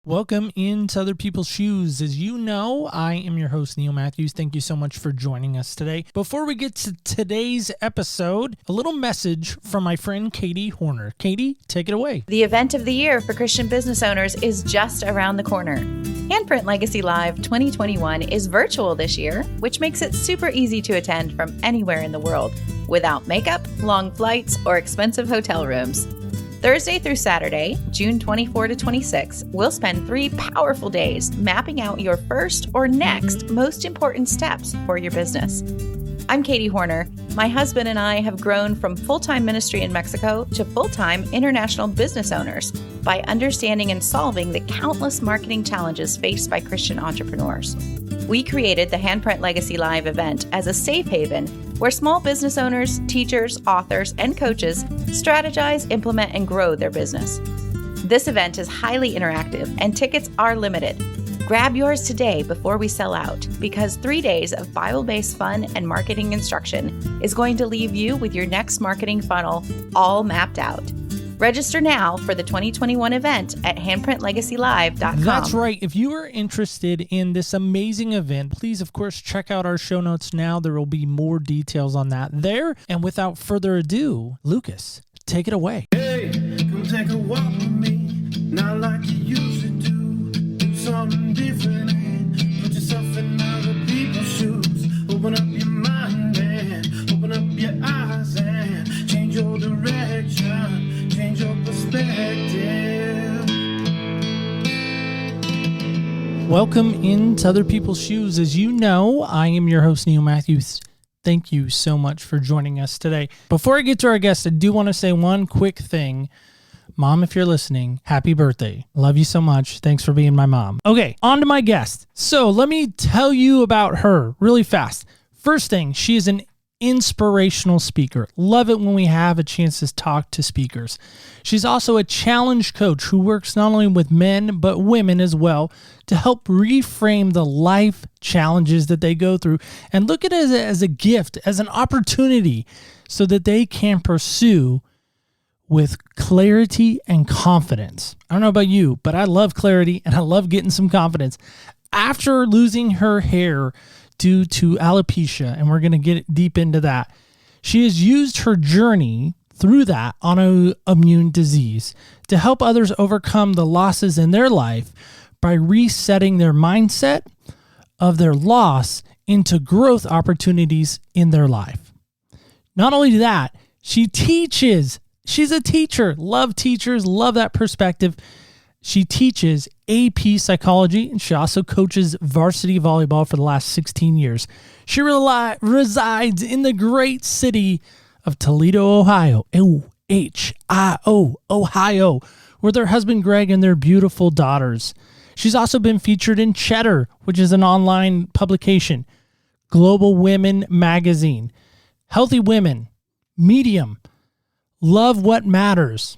Welcome into Other People's Shoes. As you know, I am your host, Neil Matthews. Thank you so much for joining us today. Before we get to today's episode, a little message from my friend Katie Horner. Katie, take it away. The event of the year for Christian business owners is just around the corner. Handprint Legacy Live 2021 is virtual this year, which makes it super easy to attend from anywhere in the world without makeup, long flights, or expensive hotel rooms. Thursday through Saturday, June 24 to 26, we'll spend 3 powerful days mapping out your first or next most important steps for your business. I'm Katie Horner. My husband and I have grown from full-time ministry in Mexico to full-time international business owners by understanding and solving the countless marketing challenges faced by Christian entrepreneurs. We created the Handprint Legacy Live event as a safe haven where small business owners, teachers, authors, and coaches strategize, implement, and grow their business. This event is highly interactive and tickets are limited. Grab yours today before we sell out, because 3 days of Bible-based fun and marketing instruction is going to leave you with your next marketing funnel all mapped out. Register now for the 2021 event at handprintlegacylive.com. That's right. If you are interested in this amazing event, please, of course, check out our show notes now. There will be more details on that there. And without further ado, Lucas, take it away. Hey, come take a walk with me, not like you used to do. Do something different and put yourself in other people's shoes. Open up your mind and open up your eyes and change your direction. Change your perspective. Welcome into Other People's Shoes. As you know, I am your host, Neil Matthews. Thank you so much for joining us today. Before I get to our guest, I do want to say one quick thing. Mom, if you're listening, happy birthday. Love you so much. Thanks for being my mom. Okay, on to my guest. So let me tell you about her really fast. First thing, she is an inspirational speaker. Love it when we have a chance to talk to speakers. She's also a challenge coach who works not only with men, but women as well to help reframe the life challenges that they go through and look at it as a gift, as an opportunity so that they can pursue with clarity and confidence. I don't know about you, but I love clarity and I love getting some confidence. After losing her hair due to alopecia, and we're going to get deep into that, she has used her journey through that autoimmune disease to help others overcome the losses in their life by resetting their mindset of their loss into growth opportunities in their life. Not only that, she teaches. She's a teacher. Love teachers. Love that perspective. She teaches AP psychology, and she also coaches varsity volleyball for the last 16 years. She resides in the great city of Toledo, Ohio, O-H-I-O, Ohio, with her husband Greg and their beautiful daughters. She's also been featured in Cheddar, which is an online publication, Global Women Magazine, Healthy Women, Medium, Love What Matters,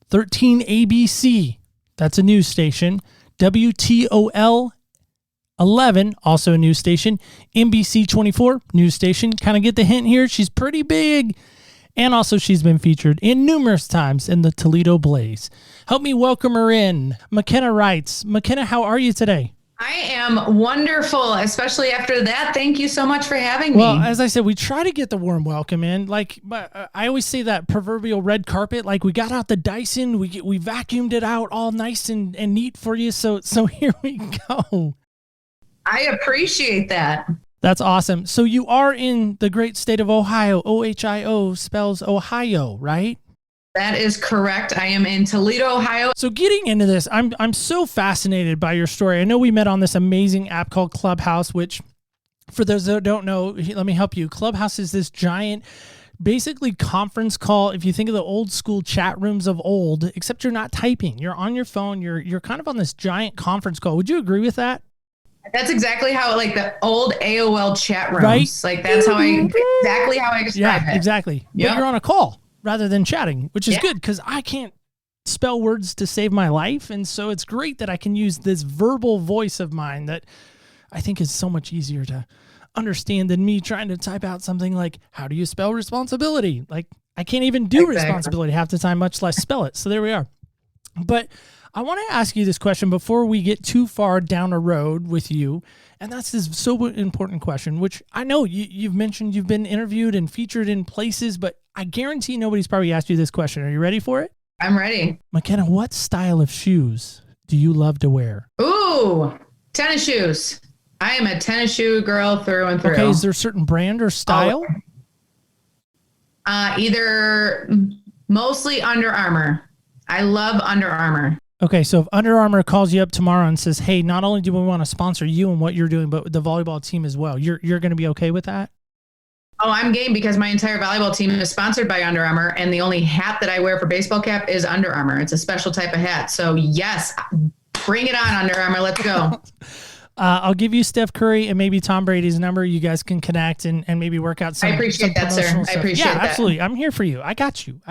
13 ABC, that's a news station. WTOL 11, also a news station. NBC 24, news station. Kind of get the hint here. She's pretty big. And also she's been featured in numerous times in the Toledo Blaze. Help me welcome her in, McKenna Reitz. McKenna, how are you today? I am wonderful, especially after that. Thank you so much for having me. Well, as I said, we try to get the warm welcome in. Like, I always say that proverbial red carpet, like we got out the Dyson, we vacuumed it out all nice and neat for you. So here we go. I appreciate that. That's awesome. So you are in the great state of Ohio. O-H-I-O spells Ohio, right? That is correct. I am in Toledo, Ohio. So getting into this, I'm so fascinated by your story. I know we met on this amazing app called Clubhouse, which for those that don't know, let me help you. Clubhouse is this giant, basically conference call. If you think of the old school chat rooms of old, except you're not typing, you're on your phone, you're kind of on this giant conference call. Would you agree with that? That's exactly how, like the old AOL chat rooms, right? Like that's exactly how I describe it. Exactly. Yep. But you're on a call rather than chatting, which is good because I can't spell words to save my life. And so it's great that I can use this verbal voice of mine that I think is so much easier to understand than me trying to type out something like, how do you spell responsibility? Like I can't even do responsibility half the time, much less spell it. So there we are. But I want to ask you this question before we get too far down a road with you. And that's this so important question, which I know you've mentioned you've been interviewed and featured in places, but I guarantee nobody's probably asked you this question. Are you ready for it? I'm ready. McKenna, what style of shoes do you love to wear? Ooh, tennis shoes. I am a tennis shoe girl through and through. Okay, is there a certain brand or style? Either mostly Under Armour. I love Under Armour. Okay, so if Under Armour calls you up tomorrow and says, hey, not only do we want to sponsor you and what you're doing, but the volleyball team as well, you're going to be okay with that? Oh, I'm game because my entire volleyball team is sponsored by Under Armour, and the only hat that I wear for baseball cap is Under Armour. It's a special type of hat. So yes, bring it on, Under Armour. Let's go. I'll give you Steph Curry and maybe Tom Brady's number. You guys can connect and maybe work out some. I appreciate that, sir. Stuff. I appreciate that. Yeah, absolutely. I'm here for you. I got you.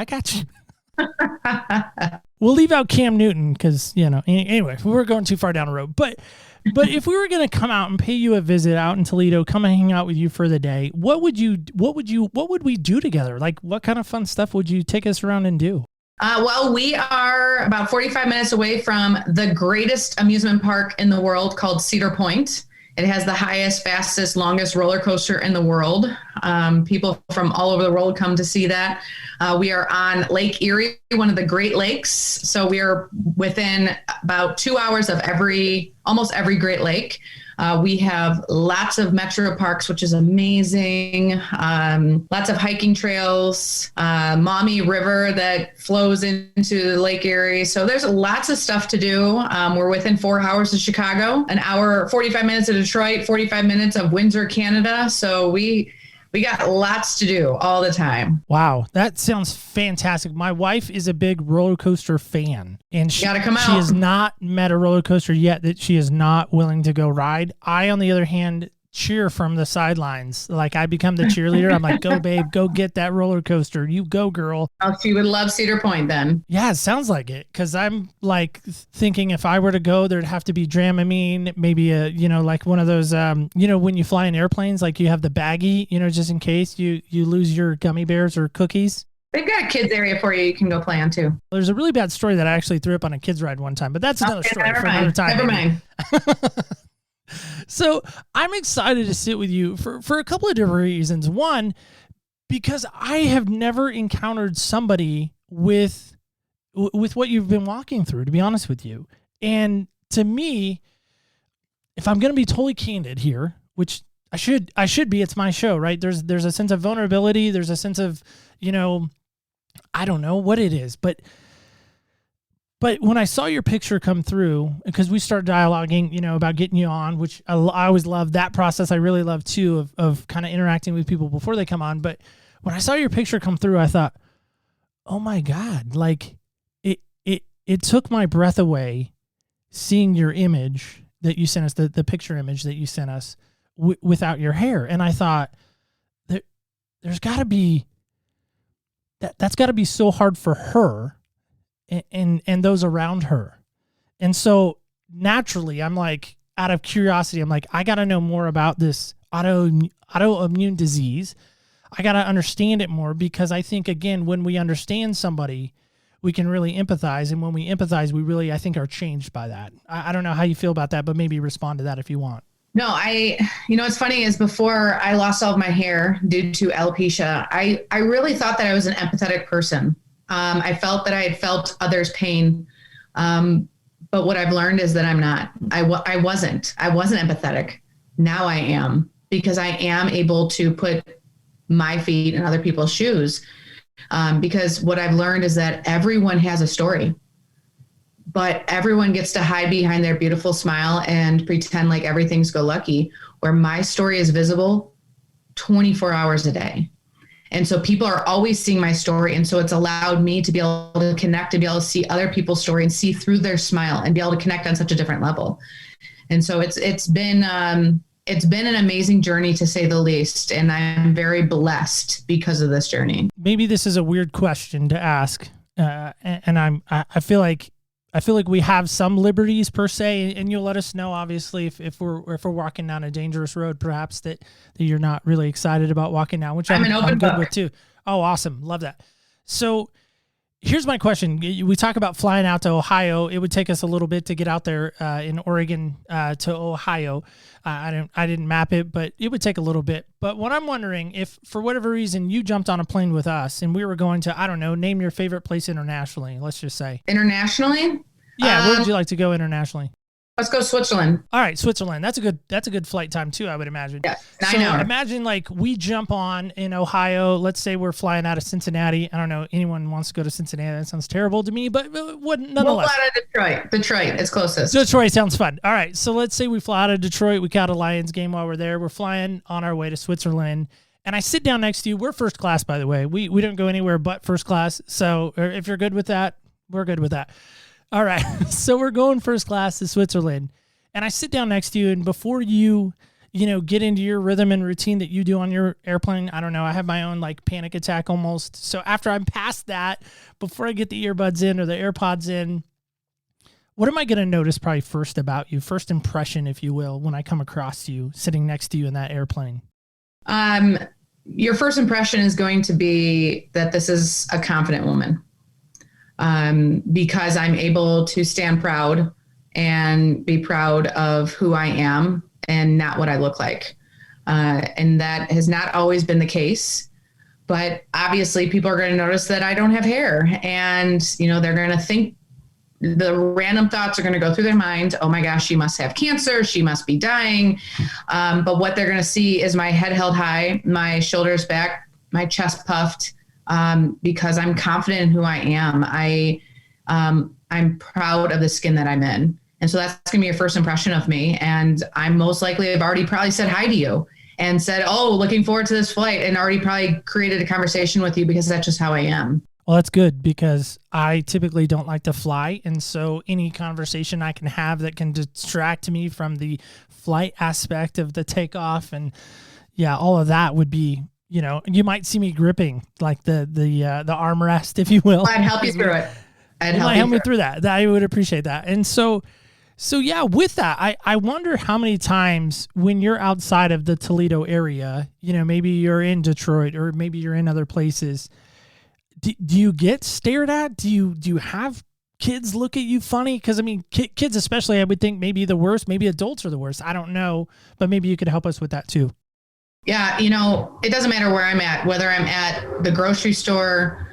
We'll leave out Cam Newton because, anyway, we're going too far down the road. But if we were going to come out and pay you a visit out in Toledo, come and hang out with you for the day, what would we do together? Like, what kind of fun stuff would you take us around and do? Well, we are about 45 minutes away from the greatest amusement park in the world called Cedar Point. It has the highest, fastest, longest roller coaster in the world. People from all over the world come to see that. We are on Lake Erie, one of the Great Lakes. So we are within about 2 hours of almost every Great Lake. We have lots of metro parks, which is amazing. Lots of hiking trails, Maumee River that flows into Lake Erie. So there's lots of stuff to do. We're within 4 hours of Chicago, an hour, 45 minutes of Detroit, 45 minutes of Windsor, Canada. So we got lots to do all the time. Wow, that sounds fantastic. My wife is a big roller coaster fan, and she has not met a roller coaster yet that she is not willing to go ride. I, on the other hand, cheer from the sidelines. Like, I become the cheerleader. I'm like, go babe, go get that roller coaster. You go, girl. Oh, she would love Cedar Point then. Yeah, it sounds like it. Cause I'm like thinking if I were to go, there'd have to be Dramamine, maybe like one of those, when you fly in airplanes, like you have the baggie, just in case you lose your gummy bears or cookies. They've got a kids area for you can go play on too. There's a really bad story that I actually threw up on a kids ride one time, but that's another story for another time. Never mind. So I'm excited to sit with you for a couple of different reasons. One, because I have never encountered somebody with what you've been walking through, to be honest with you. And to me, if I'm going to be totally candid here, which I should be, it's my show, right? There's a sense of vulnerability. There's a sense of, I don't know what it is, but when I saw your picture come through, because we started dialoguing, about getting you on, which I always love that process. I really love too of kind of interacting with people before they come on. But when I saw your picture come through, I thought, oh my God, like it took my breath away seeing your image that you sent us, the picture image that you sent us without your hair. And I thought there's gotta be, that's gotta be so hard for her and those around her. And so naturally, I'm like, out of curiosity, I'm like, I got to know more about this autoimmune disease. I got to understand it more, because I think, again, when we understand somebody, we can really empathize. And when we empathize, we really, I think, are changed by that. I don't know how you feel about that, but maybe respond to that if you want. No, what's funny is before I lost all of my hair due to alopecia, I really thought that I was an empathetic person. I felt that I had felt others' pain. But what I've learned is that I'm not. I wasn't empathetic. Now I am, because I am able to put my feet in other people's shoes. Because what I've learned is that everyone has a story, but everyone gets to hide behind their beautiful smile and pretend like everything's go lucky, where my story is visible 24 hours a day. And so people are always seeing my story. And so it's allowed me to be able to connect, to be able to see other people's story and see through their smile and be able to connect on such a different level. And so it's been an amazing journey, to say the least. And I'm very blessed because of this journey. Maybe this is a weird question to ask. And I feel like we have some liberties per se, and you'll let us know, obviously, if we're walking down a dangerous road, perhaps that you're not really excited about walking down, which I'm good with too. Oh, awesome. Love that. So here's my question. We talk about flying out to Ohio. It would take us a little bit to get out there in Oregon to Ohio. I didn't map it, but it would take a little bit. But what I'm wondering, if for whatever reason you jumped on a plane with us and we were going to, I don't know, name your favorite place internationally, let's just say. Internationally? Yeah, where would you like to go internationally? Let's go Switzerland. All right, Switzerland. That's a good flight time too, I would imagine. Yeah, so imagine like we jump on in Ohio. Let's say we're flying out of Cincinnati. I don't know anyone wants to go to Cincinnati. That sounds terrible to me, but nonetheless. We'll fly out of Detroit. Detroit is closest. Detroit sounds fun. All right, so let's say we fly out of Detroit. We caught a Lions game while we're there. We're flying on our way to Switzerland, and I sit down next to you. We're first class, by the way. We don't go anywhere but first class. So if you're good with that, we're good with that. All right, so we're going first class to Switzerland. And I sit down next to you, and before you get into your rhythm and routine that you do on your airplane, I don't know, I have my own like panic attack almost. So after I'm past that, before I get the earbuds in or the AirPods in, what am I going to notice probably first about you, first impression, if you will, when I come across you sitting next to you in that airplane? Your first impression is going to be that this is a confident woman, because I'm able to stand proud and be proud of who I am and not what I look like. And that has not always been the case, but obviously people are going to notice that I don't have hair, and, they're going to think, the random thoughts are going to go through their mind. Oh my gosh, she must have cancer. She must be dying. But what they're going to see is my head held high, my shoulders back, my chest puffed, because I'm confident in who I am. I'm proud of the skin that I'm in. And so that's going to be your first impression of me. And I'm most likely have already probably said hi to you and said, oh, looking forward to this flight, and already probably created a conversation with you, because that's just how I am. Well, that's good, because I typically don't like to fly. And so any conversation I can have that can distract me from the flight aspect of the takeoff and all of that would be, you might see me gripping like the armrest, if you will. I'd help you through it. You might help me through that. I would appreciate that. And so with that, I wonder how many times when you're outside of the Toledo area, maybe you're in Detroit or maybe you're in other places, do you get stared at? Do you have kids look at you funny? Because, I mean, kids especially, I would think maybe the worst, maybe adults are the worst. I don't know, but maybe you could help us with that too. Yeah, it doesn't matter where I'm at, whether I'm at the grocery store,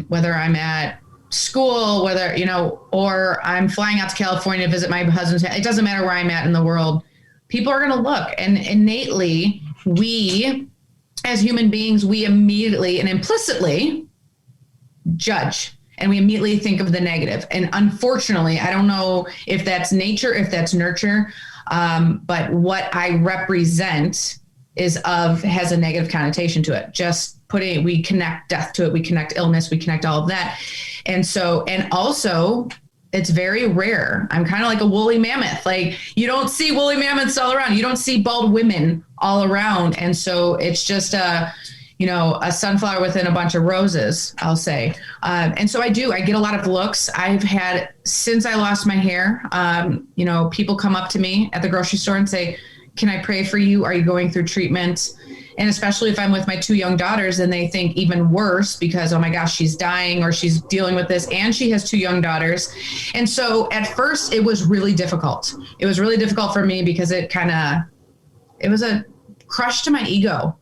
whether I'm at school, whether, or I'm flying out to California to visit my husband's. It doesn't matter where I'm at in the world. People are going to look, and innately, we as human beings, we immediately and implicitly judge, and we immediately think of the negative. And unfortunately, I don't know if that's nature, if that's nurture, but what I represent has a negative connotation to it. We connect death to it. We connect illness. We connect all of that. And also it's very rare. I'm kind of like a woolly mammoth. Like, you don't see woolly mammoths all around. You don't see bald women all around. And so it's just a sunflower within a bunch of roses, I'll say. And so I get a lot of looks. I've had, since I lost my hair, people come up to me at the grocery store and say, can I pray for you? Are you going through treatment? And especially if I'm with my 2 young daughters, then they think even worse, because, oh my gosh, she's dying or she's dealing with this, and she has 2 young daughters. And so at first it was really difficult. It was really difficult for me because it was a crush to my ego.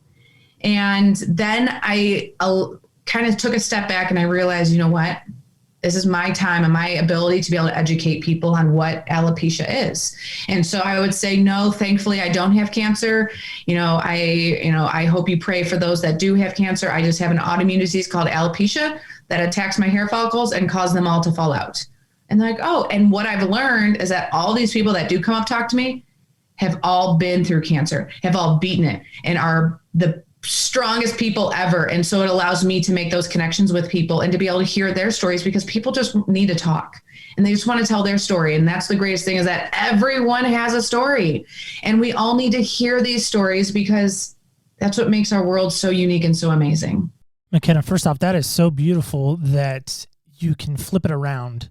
And then I kind of took a step back and I realized, you know what? This is my time and my ability to be able to educate people on what alopecia is. And so I would say, no, thankfully I don't have cancer. I hope you pray for those that do have cancer. I just have an autoimmune disease called alopecia that attacks my hair follicles and cause them all to fall out. And they're like, oh, and what I've learned is that all these people that do come up talk to me have all been through cancer, have all beaten it, and are the strongest people ever. And so it allows me to make those connections with people and to be able to hear their stories, because people just need to talk and they just want to tell their story. And that's the greatest thing, is that everyone has a story, and we all need to hear these stories, because that's what makes our world so unique and so amazing. McKenna, first off, that is so beautiful that you can flip it around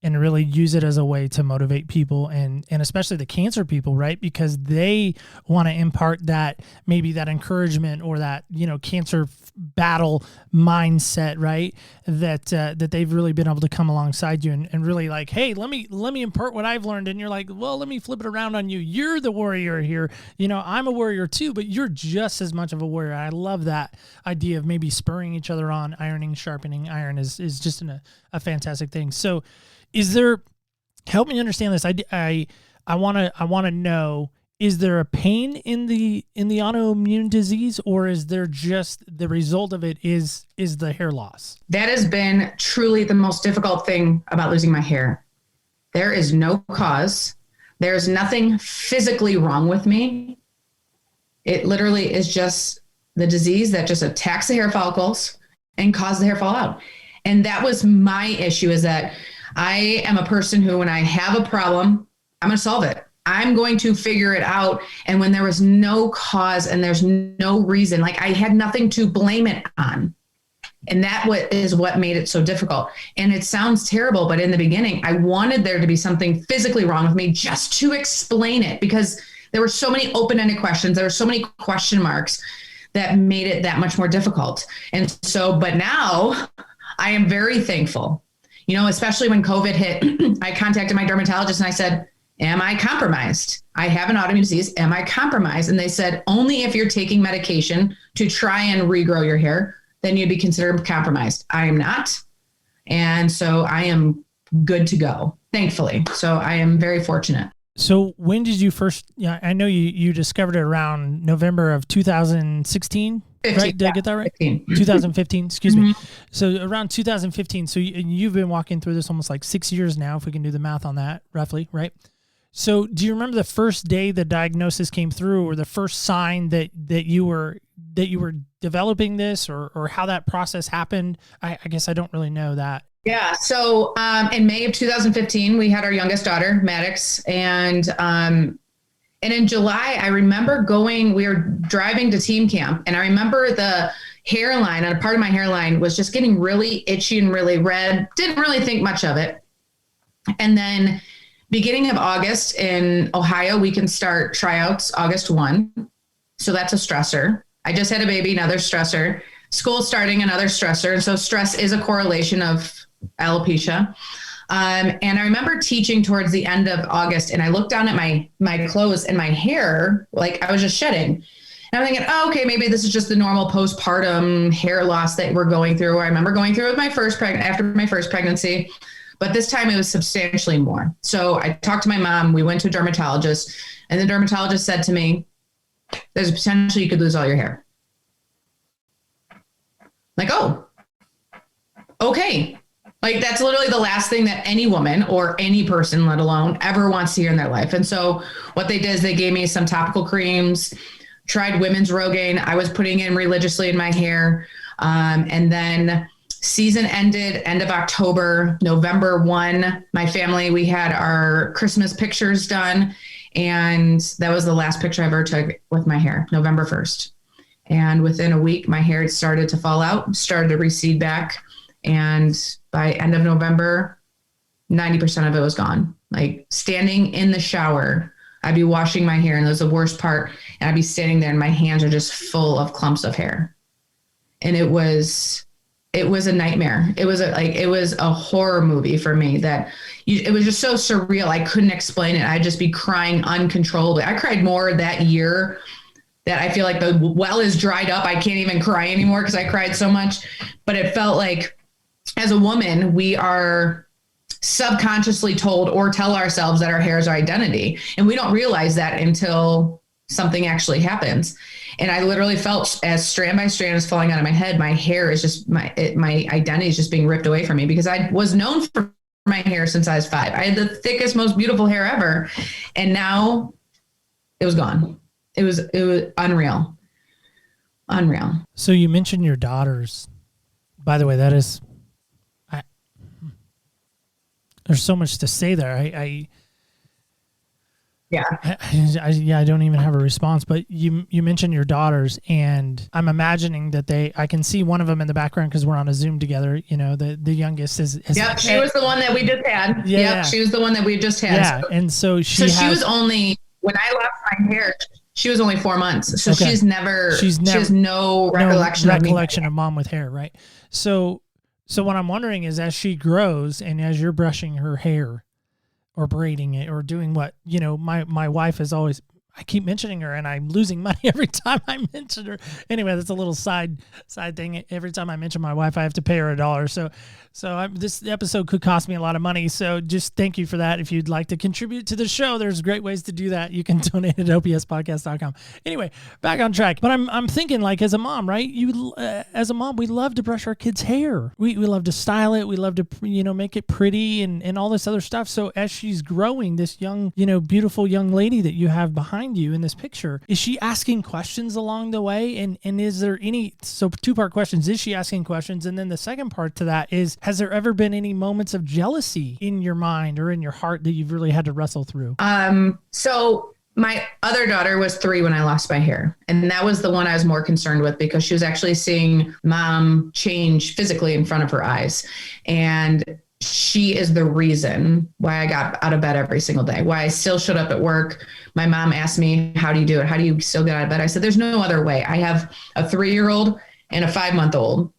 and really use it as a way to motivate people and especially the cancer people, right? Because they want to impart that, maybe that encouragement or that, cancer battle mindset, right? That they've really been able to come alongside you and really like, hey, let me impart what I've learned. And you're like, well, let me flip it around on you. You're the warrior here. I'm a warrior too, but you're just as much of a warrior. I love that idea of maybe spurring each other on. Ironing, sharpening iron is just a fantastic thing. So help me understand this. I want to know, is there a pain in the autoimmune disease, or is there just the result of it is the hair loss? That has been truly the most difficult thing about losing my hair. There is no cause. There's nothing physically wrong with me. It literally is just the disease that just attacks the hair follicles and causes the hair fall out. And that was my issue, is that I am a person who, when I have a problem, I'm going to solve it. I'm going to figure it out. And when there was no cause and there's no reason, like I had nothing to blame it on. And that is what made it so difficult. And it sounds terrible, but in the beginning, I wanted there to be something physically wrong with me just to explain it, because there were so many open-ended questions. There were so many question marks that made it that much more difficult. And so, but now I am very thankful. Especially when COVID hit, I contacted my dermatologist and I said, am I compromised? I have an autoimmune disease. Am I compromised? And they said, only if you're taking medication to try and regrow your hair, then you'd be considered compromised. I am not. And so I am good to go, thankfully. So I am very fortunate. So when did you first, I know you discovered it around November of 2016, 15, right? Did I get that right? 2015, excuse me. So around 2015. So you've been walking through this almost like 6 years now, if we can do the math on that, roughly, right? So do you remember the first day the diagnosis came through, or the first sign that you were developing this, or how that process happened? I guess I don't really know that. Yeah. So in May of 2015, we had our youngest daughter, Maddox, and in July, I remember we were driving to team camp, and I remember the hairline, and a part of my hairline was just getting really itchy and really red. Didn't really think much of it. And then beginning of August in Ohio, we can start tryouts August 1. So that's a stressor. I just had a baby, another stressor. School starting, another stressor. And so stress is a correlation of alopecia. And I remember teaching towards the end of August, and I looked down at my clothes and my hair, like I was just shedding. And I'm thinking, oh, okay, maybe this is just the normal postpartum hair loss that we're going through. I remember going through with after my first pregnancy, but this time it was substantially more. So I talked to my mom, we went to a dermatologist, and the dermatologist said to me, there's a potential you could lose all your hair. Like, oh, okay. Like that's literally the last thing that any woman or any person, let alone ever, wants to hear in their life. And so what they did is they gave me some topical creams, tried women's Rogaine. I was putting in religiously in my hair. And then season ended end of October, November 1, my family, we had our Christmas pictures done. And that was the last picture I ever took with my hair, November 1st. And within a week, my hair started to fall out, started to recede back. And by end of November, 90% of it was gone. Like standing in the shower, I'd be washing my hair, and that was the worst part. And I'd be standing there and my hands are just full of clumps of hair. And it was a nightmare. It was a horror movie for me it was just so surreal. I couldn't explain it. I'd just be crying uncontrollably. I cried more that year that I feel like the well is dried up. I can't even cry anymore because I cried so much. But it felt like, as a woman, we are subconsciously told or tell ourselves that our hair is our identity. And we don't realize that until something actually happens. And I literally felt as strand by strand is falling out of my head, my hair is just, my identity is just being ripped away from me, because I was known for my hair since I was 5. I had the thickest, most beautiful hair ever. And now it was gone. It was unreal. Unreal. So you mentioned your daughters. By the way, there's so much to say there. Yeah. I don't even have a response, but you mentioned your daughters, and I'm imagining that I can see one of them in the background because we're on a Zoom together. You know, the youngest is yep. She was the one that we just had. Yeah. Yep. She was the one that we just had. Yeah. And so she was only, when I lost my hair, she was only 4 months. So Okay. she has no recollection of mom with hair. Right. So what I'm wondering is, as she grows and as you're brushing her hair or braiding it or doing what, you know, my wife is always, I keep mentioning her and I'm losing money every time I mention her. Anyway, that's a little side thing. Every time I mention my wife, I have to pay her $1. This episode could cost me a lot of money. So just thank you for that. If you'd like to contribute to the show, there's great ways to do that. You can donate at opspodcast.com. Anyway, back on track. But I'm thinking, like, as a mom, right? As a mom, we love to brush our kids' hair. We love to style it. We love to, you know, make it pretty and all this other stuff. So as she's growing, this young, you know, beautiful young lady that you have behind you in this picture, is she asking questions along the way? And is there any, so two-part questions, is she asking questions? And then the second part to that is, has there ever been any moments of jealousy in your mind or in your heart that you've really had to wrestle through? So my other daughter was 3 when I lost my hair. And that was the one I was more concerned with, because she was actually seeing mom change physically in front of her eyes. And she is the reason why I got out of bed every single day, why I still showed up at work. My mom asked me, how do you do it? How do you still get out of bed? I said, there's no other way. I have a 3-year-old and a 5-month-old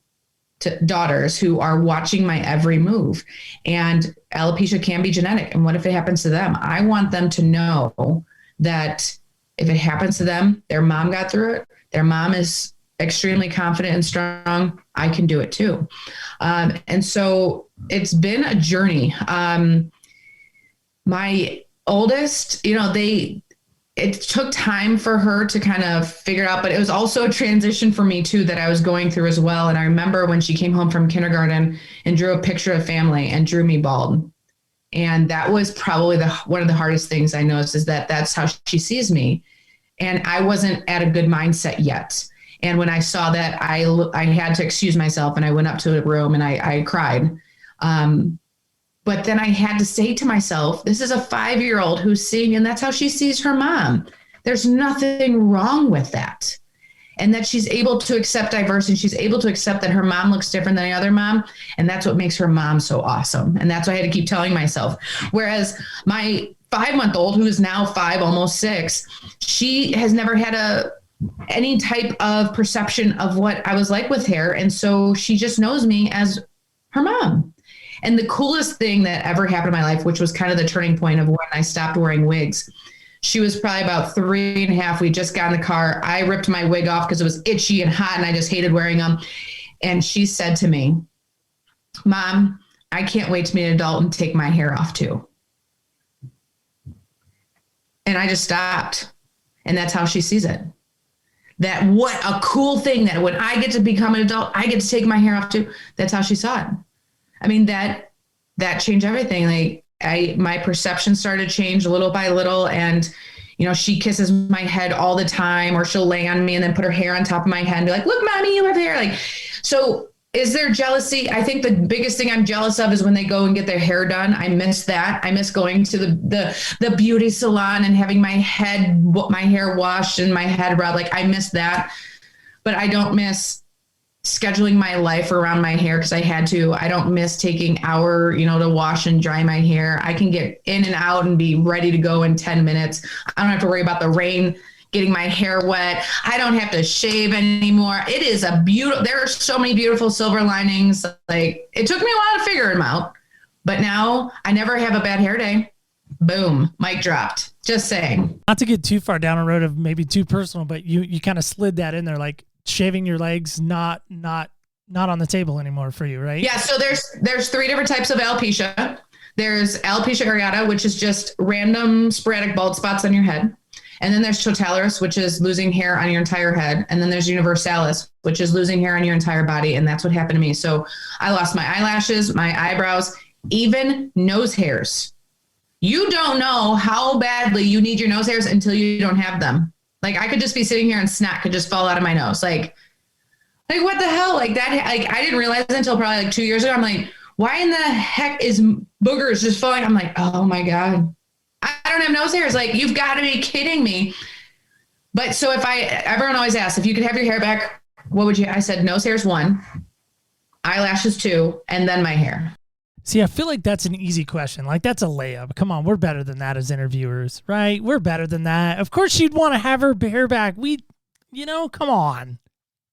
daughters who are watching my every move, and alopecia can be genetic. And what if it happens to them? I want them to know that if it happens to them, their mom got through it. Their mom is extremely confident and strong. I can do it too. And so it's been a journey. My oldest, you know, it took time for her to kind of figure out, but it was also a transition for me too, that I was going through as well. And I remember when she came home from kindergarten and drew a picture of family and drew me bald. And that was probably one of the hardest things I noticed, is that that's how she sees me. And I wasn't at a good mindset yet. And when I saw that, I had to excuse myself, and I went up to a room and I cried. But then I had to say to myself, this is a 5-year-old who's seeing, and that's how she sees her mom. There's nothing wrong with that. And that she's able to accept diversity. She's able to accept that her mom looks different than the other mom. And that's what makes her mom so awesome. And that's what I had to keep telling myself. Whereas my 5-month-old, who is now 5, almost 6, she has never had any type of perception of what I was like with hair. And so she just knows me as her mom. And the coolest thing that ever happened in my life, which was kind of the turning point of when I stopped wearing wigs, she was probably about 3.5. We just got in the car. I ripped my wig off because it was itchy and hot and I just hated wearing them. And she said to me, Mom, I can't wait to be an adult and take my hair off too. And I just stopped. And that's how she sees it. That what a cool thing that when I get to become an adult, I get to take my hair off too. That's how she saw it. I mean, that changed everything. Like my perception started to change little by little. And, you know, she kisses my head all the time, or she'll lay on me and then put her hair on top of my head and be like, look, Mommy, you have hair. Like, so is there jealousy? I think the biggest thing I'm jealous of is when they go and get their hair done. I miss that. I miss going to the beauty salon and having my hair washed and my head rubbed. Like, I miss that, but I don't miss scheduling my life around my hair because I had to. I don't miss taking hour, to wash and dry my hair. I can get in and out and be ready to go in 10 minutes. I don't have to worry about the rain getting my hair wet. I don't have to shave anymore. It is there are so many beautiful silver linings. Like, it took me a while to figure them out, but now I never have a bad hair day. Boom, mic dropped. Just saying. Not to get too far down a road of maybe too personal, but you kind of slid that in there, like shaving your legs, not on the table anymore for you, right? Yeah. So there's 3 different types of alopecia. There's alopecia areata, which is just random sporadic bald spots on your head. And then there's totalis, which is losing hair on your entire head. And then there's universalis, which is losing hair on your entire body. And that's what happened to me. So I lost my eyelashes, my eyebrows, even nose hairs. You don't know how badly you need your nose hairs until you don't have them. Like, I could just be sitting here and snot could just fall out of my nose. Like what the hell? Like that, like I didn't realize until probably like 2 years ago. I'm like, why in the heck is boogers just falling? I'm like, oh my God. I don't have nose hairs. Like, you've got to be kidding me. But so everyone always asks, if you could have your hair back, what would you? I said, nose hairs 1, eyelashes 2, and then my hair. See, I feel like that's an easy question. Like, that's a layup. Come on, we're better than that as interviewers, right? We're better than that. Of course she'd want to have her hair back. Come on.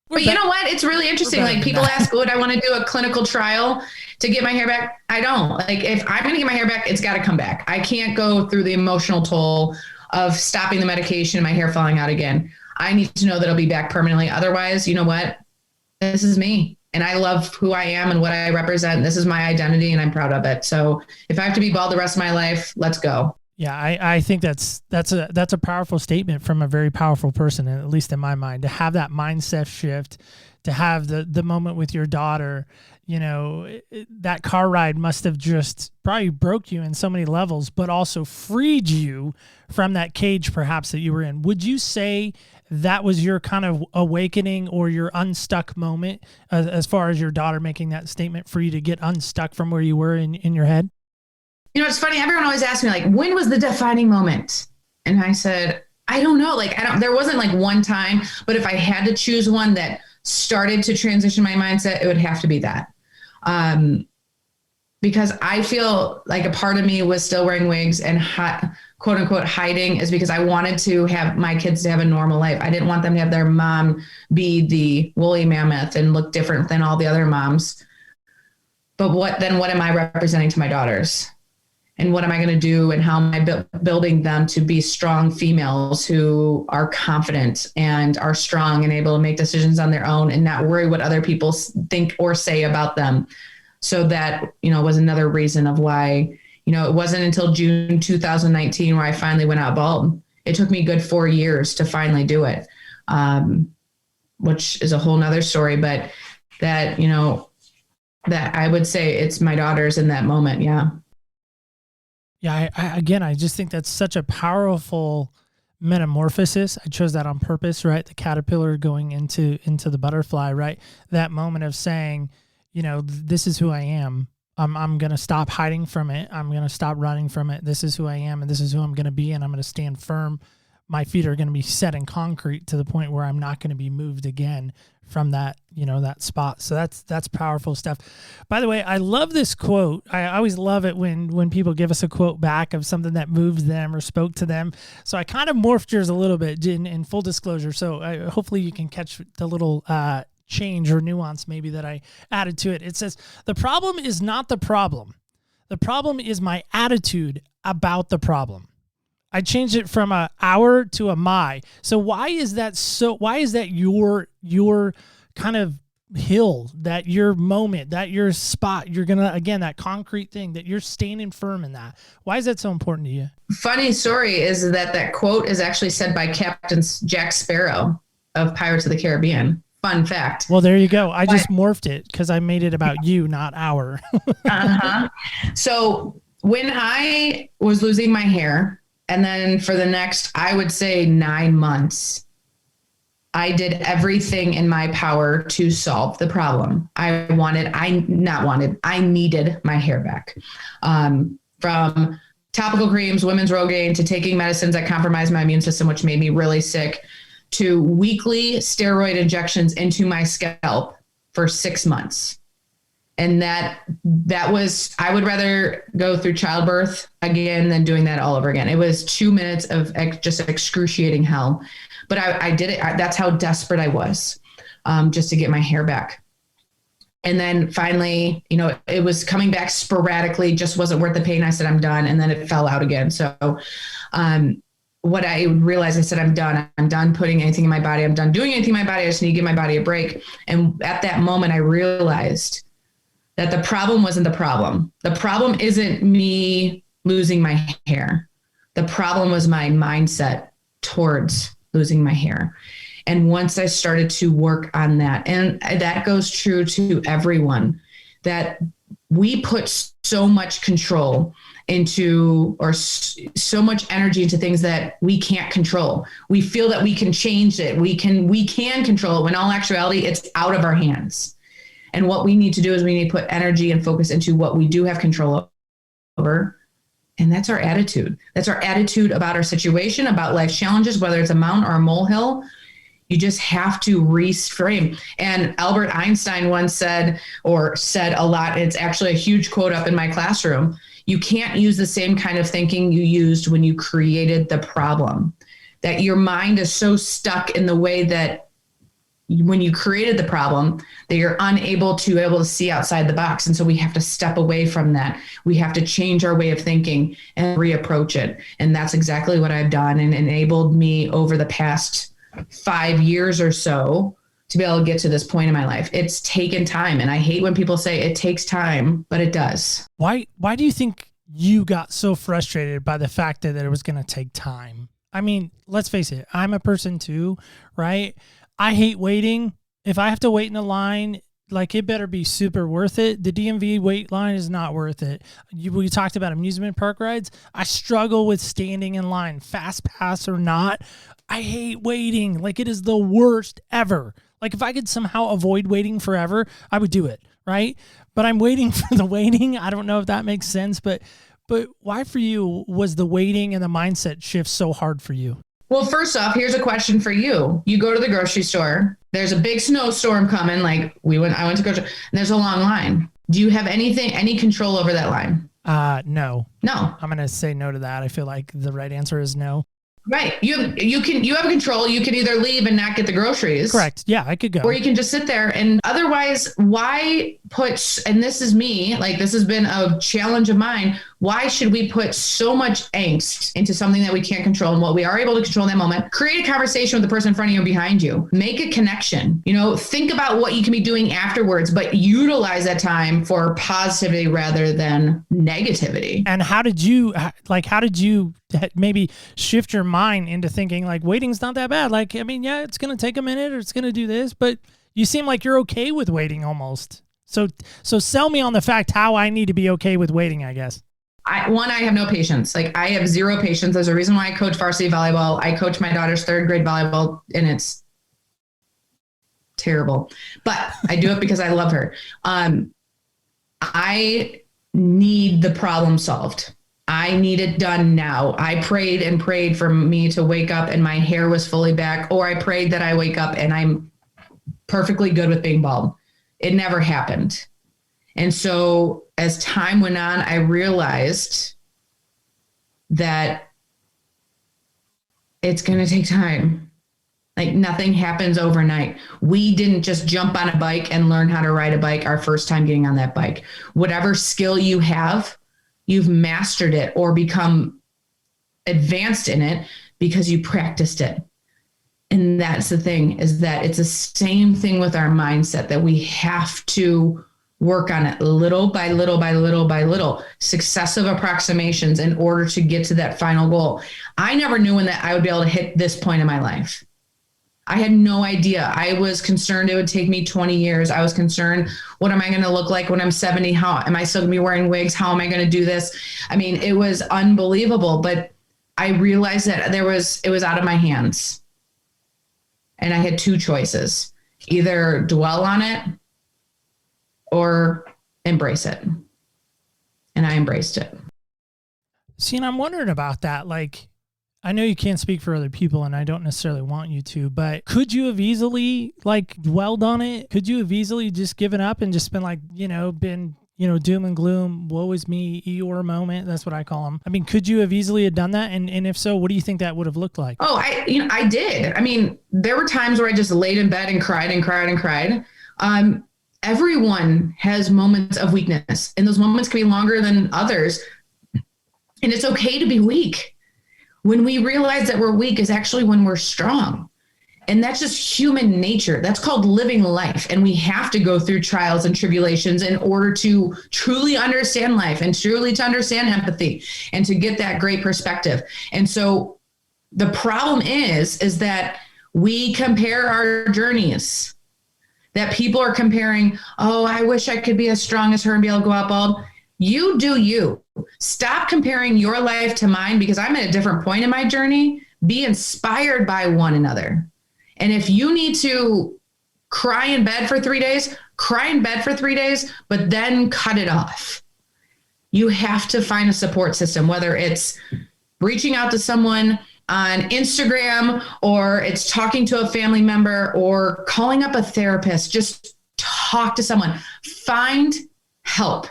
But you know what? It's really interesting. Like, people ask, would I want to do a clinical trial to get my hair back? I don't. Like, if I'm going to get my hair back, it's got to come back. I can't go through the emotional toll of stopping the medication and my hair falling out again. I need to know that it'll be back permanently. Otherwise, you know what? This is me. And I love who I am and what I represent. This is my identity and I'm proud of it. So if I have to be bald the rest of my life, let's go. Yeah, I think that's a powerful statement from a very powerful person, at least in my mind, to have that mindset shift, to have the moment with your daughter. That car ride must have just probably broke you in so many levels, but also freed you from that cage perhaps that you were in. Would you say that was your kind of awakening or your unstuck moment as far as your daughter making that statement for you to get unstuck from where you were in your head? It's funny. Everyone always asks me, like, when was the defining moment? And I said, I don't know. Like, there wasn't like one time, but if I had to choose one that started to transition my mindset, it would have to be that. Because I feel like a part of me was still wearing wigs and quote unquote hiding is because I wanted to have my kids to have a normal life. I didn't want them to have their mom be the woolly mammoth and look different than all the other moms. But what am I representing to my daughters? And what am I going to do? And how am I building them to be strong females who are confident and are strong and able to make decisions on their own and not worry what other people think or say about them? So that, was another reason of why, it wasn't until June 2019 where I finally went out bald. It took me a good 4 years to finally do it, which is a whole nother story. But that, that I would say it's my daughters in that moment. Yeah. Yeah. I just think that's such a powerful metamorphosis. I chose that on purpose, right? The caterpillar going into the butterfly, right? That moment of saying, this is who I am. I'm going to stop hiding from it. I'm going to stop running from it. This is who I am and this is who I'm going to be. And I'm going to stand firm. My feet are going to be set in concrete to the point where I'm not going to be moved again from that, that spot. So that's powerful stuff. By the way, I love this quote. I always love it when people give us a quote back of something that moved them or spoke to them. So I kind of morphed yours a little bit in full disclosure. So hopefully you can catch the little, change or nuance maybe that I added to it. It says, the problem is not the problem. The problem is my attitude about the problem. I changed it from a our to a my. So why is that your kind of hill, that your moment, that your spot, you're going to, again, that concrete thing that you're standing firm in that. Why is that so important to you? Funny story is that quote is actually said by Captain Jack Sparrow of Pirates of the Caribbean. Fun fact. Well, there you go. I just morphed it because I made it about you, not our. So when I was losing my hair, and then for the next, I would say 9 months, I did everything in my power to solve the problem. I needed my hair back. From topical creams, women's Rogaine, to taking medicines that compromised my immune system, which made me really sick, to weekly steroid injections into my scalp for 6 months. And that was, I would rather go through childbirth again than doing that all over again. It was 2 minutes of just excruciating hell, but I did it. That's how desperate I was, just to get my hair back. And then finally, it was coming back sporadically, just wasn't worth the pain. I said, I'm done. And then it fell out again. So, what I realized, I said, I'm done putting anything in my body. I'm done doing anything in my body. I just need to give my body a break. And at that moment, I realized that the problem wasn't the problem. The problem isn't me losing my hair. The problem was my mindset towards losing my hair. And once I started to work on that, and that goes true to everyone, that we put so much control into, or so much energy into things that we can't control. We feel that we can change it. We can control it, when in all actuality, it's out of our hands. And what we need to do is we need to put energy and focus into what we do have control over And that's our attitude. That's our attitude about our situation, about life challenges, whether it's a mountain or a molehill. You just have to reframe. And Albert Einstein once said a lot, it's actually a huge quote up in my classroom, you can't use the same kind of thinking you used when you created the problem. That your mind is so stuck in the way that when you created the problem, that you're unable to see outside the box. And so we have to step away from that. We have to change our way of thinking and reapproach it. And that's exactly what I've done, and enabled me over the past 5 years or so to be able to get to this point in my life. It's taken time. And I hate when people say it takes time, but it does. Why do you think you got so frustrated by the fact that it was going to take time? I mean, let's face it, I'm a person too, right? I hate waiting. If I have to wait in a line, like, it better be super worth it. The DMV wait line is not worth it. We talked about amusement park rides. I struggle with standing in line, fast pass or not. I hate waiting. Like, it is the worst ever. Like, if I could somehow avoid waiting forever, I would do it, right? But I'm waiting for the waiting. I don't know if that makes sense, but why for you was the waiting and the mindset shift so hard for you? Well, first off, here's a question for you. You go to the grocery store. There's a big snowstorm coming. Like I went to grocery, and there's a long line. Do you have any control over that line? No. No. I'm going to say no to that. I feel like the right answer is no. Right. You have control. You can either leave and not get the groceries. Correct. Yeah, I could go. Or you can just sit there. And otherwise, why and this is me, like, this has been a challenge of mine. Why should we put so much angst into something that we can't control, and what we are able to control in that moment? Create a conversation with the person in front of you and behind you. Make a connection. Think about what you can be doing afterwards, but utilize that time for positivity rather than negativity. And how did you maybe shift your mind into thinking, like, waiting's not that bad? Like, I mean, yeah, it's going to take a minute, or it's going to do this, but you seem like you're okay with waiting almost. So sell me on the fact how I need to be okay with waiting, I guess. I have no patience. Like, I have zero patience. There's a reason why I coach varsity volleyball. I coach my daughter's 3rd grade volleyball, and it's terrible, but I do it because I love her. I need the problem solved. I need it done now. I prayed and prayed for me to wake up and my hair was fully back, or I prayed that I wake up and I'm perfectly good with being bald. It never happened. And so as time went on, I realized that it's going to take time. Like, nothing happens overnight. We didn't just jump on a bike and learn how to ride a bike our first time getting on that bike. Whatever skill you have, you've mastered it or become advanced in it because you practiced it. And that's the thing, is that it's the same thing with our mindset, that we have to work on it little by little by little by little, successive approximations in order to get to that final goal. I never knew when that I would be able to hit this point in my life. I had no idea. I was concerned it would take me 20 years. I was concerned, what am I going to look like when I'm 70? How am I still going to be wearing wigs? How am I going to do this? I mean, it was unbelievable, but I realized that it was out of my hands. And I had two choices: either dwell on it or embrace it. And I embraced it. See, and I'm wondering about that. Like, I know you can't speak for other people, and I don't necessarily want you to, but could you have easily, like, dwelled on it? Could you have easily just given up and just been like, doom and gloom, woe is me, Eeyore moment? That's what I call them. I mean, could you have easily have done that? And if so, what do you think that would have looked like? Oh, I did. I mean, there were times where I just laid in bed and cried and cried and cried. Everyone has moments of weakness, and those moments can be longer than others. And it's okay to be weak. When we realize that we're weak is actually when we're strong. And that's just human nature. That's called living life. And we have to go through trials and tribulations in order to truly understand life and truly to understand empathy and to get that great perspective. And so the problem is that we compare our journeys, that people are comparing, oh, I wish I could be as strong as her and be able to go out bald. You do you. Stop comparing your life to mine, because I'm at a different point in my journey. Be inspired by one another. And if you need to cry in bed for 3 days, cry in bed for 3 days, but then cut it off. you have to find a support system, whether it's reaching out to someone on Instagram, or it's talking to a family member, or calling up a therapist. Just talk to someone, find help.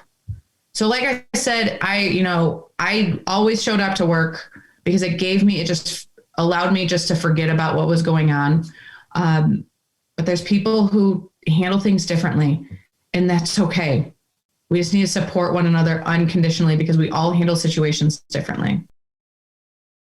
So like I said, I always showed up to work because it just allowed me just to forget about what was going on. But there's people who handle things differently, and that's okay. We just need to support one another unconditionally because we all handle situations differently.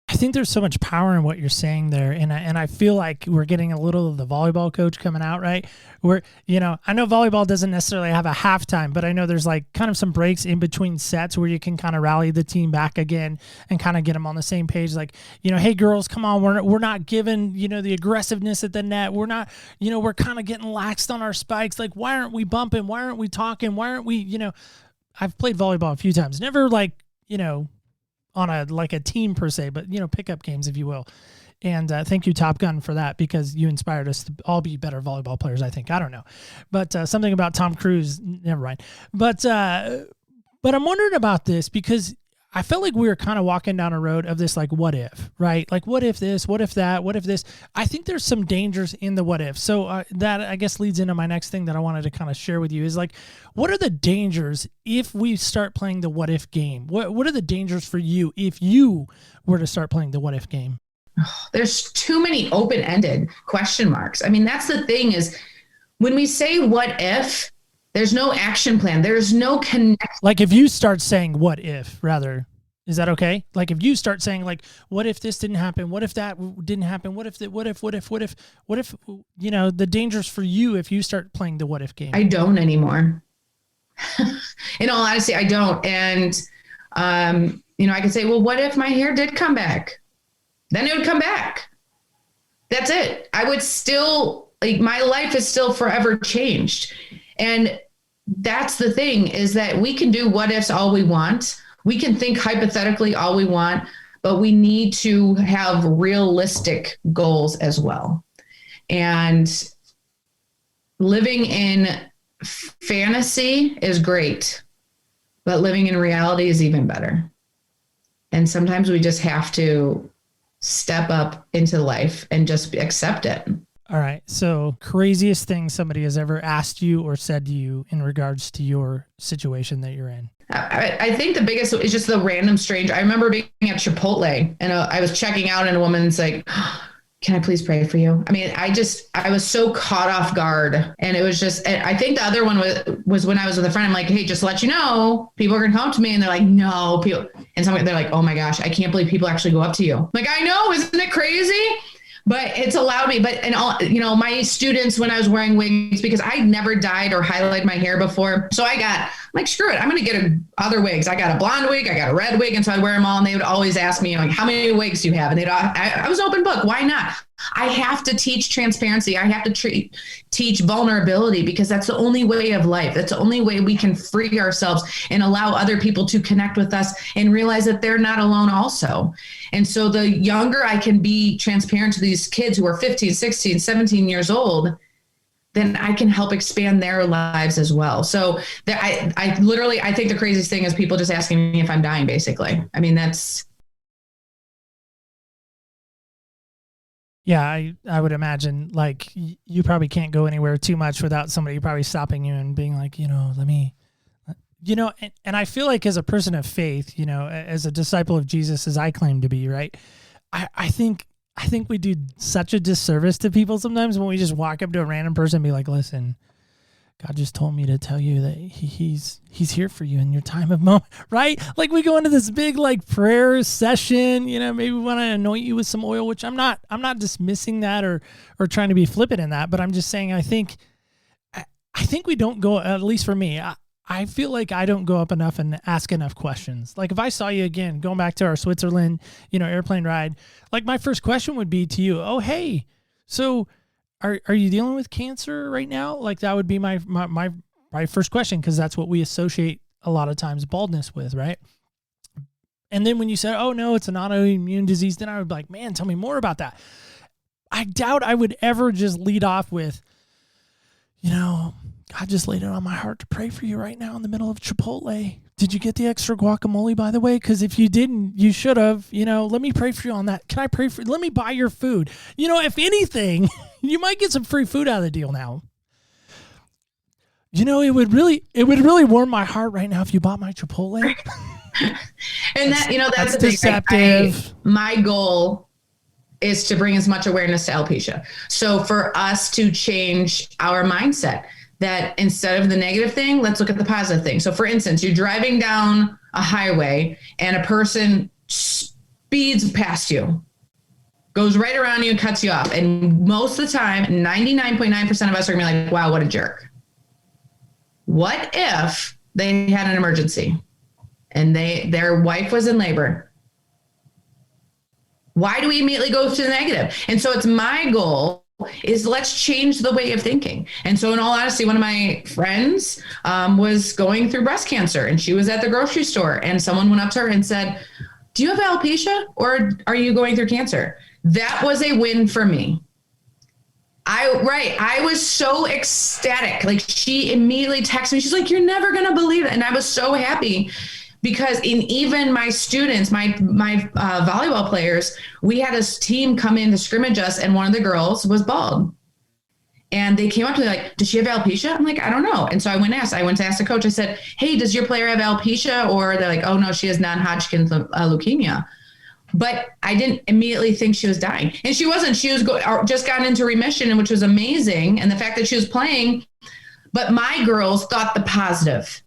I think there's so much power in what you're saying there. And I feel like we're getting a little of the volleyball coach coming out, right? Where, I know volleyball doesn't necessarily have a halftime, but I know there's like kind of some breaks in between sets where you can kind of rally the team back again and kind of get them on the same page. Like, hey girls, come on, we're not giving, the aggressiveness at the net. We're not, we're kind of getting laxed on our spikes. Like, why aren't we bumping? Why aren't we talking? Why aren't we, I've played volleyball a few times, never like, on a team per se, but pickup games, if you will. And thank you, Top Gun, for that, because you inspired us to all be better volleyball players, I think. I don't know, but something about Tom Cruise, never mind. But I'm wondering about this because I felt like we were kind of walking down a road of this, like, what if, right? Like, what if this, what if that, what if this? I think there's some dangers in the what if. So that, I guess, leads into my next thing that I wanted to kind of share with you is, like, what are the dangers if we start playing the what if game? What are the dangers for you if you were to start playing the what if game? There's too many open-ended question marks. I mean, that's the thing is when we say what if, there's no action plan. There's no connection. Like if you start saying what if, rather, is that okay? Like if you start saying like, what if this didn't happen? What if that didn't happen? What if, the dangers for you if you start playing the what if game? I don't anymore. In all honesty, I don't. And, I could say, well, what if my hair did come back? Then it would come back. That's it. I would still, my life is still forever changed. And that's the thing is that we can do what ifs all we want. We can think hypothetically all we want, but we need to have realistic goals as well. And living in fantasy is great, but living in reality is even better. And sometimes we just have to step up into life and just accept it. All right. So craziest thing somebody has ever asked you or said to you in regards to your situation that you're in? I think the biggest is just the random strange. I remember being at Chipotle and I was checking out and a woman's like, can I please pray for you? I mean, I was so caught off guard. And it was just, I think the other one was when I was with a friend, I'm like, hey, just to let you know, people are going to come up to me and they're like, no, people. And they're like, oh my gosh, I can't believe people actually go up to you. I'm like, I know, isn't it crazy? But it's allowed me. My students, when I was wearing wigs, because I never dyed or highlighted my hair before. So I'm like, screw it. I'm going to get other wigs. I got a blonde wig. I got a red wig. And so I'd wear them all. And they would always ask me, like, how many wigs do you have? And I was open book. Why not? I have to teach transparency. I have to teach vulnerability because that's the only way of life. That's the only way we can free ourselves and allow other people to connect with us and realize that they're not alone also. And so the younger I can be transparent to these kids who are 15, 16, 17 years old, then I can help expand their lives as well. So I think the craziest thing is people just asking me if I'm dying, basically. I mean, that's... Yeah, I would imagine like you probably can't go anywhere too much without somebody probably stopping you and being like, let me, and I feel like as a person of faith, as a disciple of Jesus, as I claim to be, right? I think we do such a disservice to people sometimes when we just walk up to a random person and be like, listen, God just told me to tell you that he's here for you in your time of moment, right? Like we go into this big like prayer session, maybe we want to anoint you with some oil, which I'm not dismissing that or trying to be flippant in that, but I'm just saying, I think we don't go, at least for me, I feel like I don't go up enough and ask enough questions. Like if I saw you again, going back to our Switzerland, airplane ride, like my first question would be to you, oh, hey, so Are you dealing with cancer right now? Like that would be my first question, because that's what we associate a lot of times baldness with, right? And then when you said, oh no, it's an autoimmune disease, then I would be like, man, tell me more about that. I doubt I would ever just lead off with, God just laid it on my heart to pray for you right now in the middle of Chipotle Did you get the extra guacamole, by the way? Because if you didn't, you should have. Let me pray for you on that. Can I pray for you? Let me buy your food. If anything, you might get some free food out of the deal now. It would really warm my heart right now if you bought my Chipotle. And that's the deceptive. My goal is to bring as much awareness to alopecia. So for us to change our mindset, that instead of the negative thing, let's look at the positive thing. So for instance, you're driving down a highway and a person speeds past you, goes right around you and cuts you off. And most of the time, 99.9% of us are gonna be like, wow, what a jerk. What if they had an emergency and their wife was in labor? Why do we immediately go to the negative? And so it's my goal is let's change the way of thinking. And so in all honesty, one of my friends was going through breast cancer, and she was at the grocery store, and someone went up to her and said, do you have alopecia or are you going through cancer? That was a win for me. I was so ecstatic. Like, she immediately texted me. She's like, you're never going to believe it. And I was so happy because even my students, my volleyball players, we had a team come in to scrimmage us, and one of the girls was bald. And they came up to me like, does she have alopecia? I'm like, I don't know. And so I went to ask the coach. I said, hey, does your player have alopecia? Or they're like, oh no, she has non-Hodgkin's leukemia. But I didn't immediately think she was dying. And she wasn't. She was just gotten into remission, which was amazing. And the fact that she was playing, but my girls thought the positive,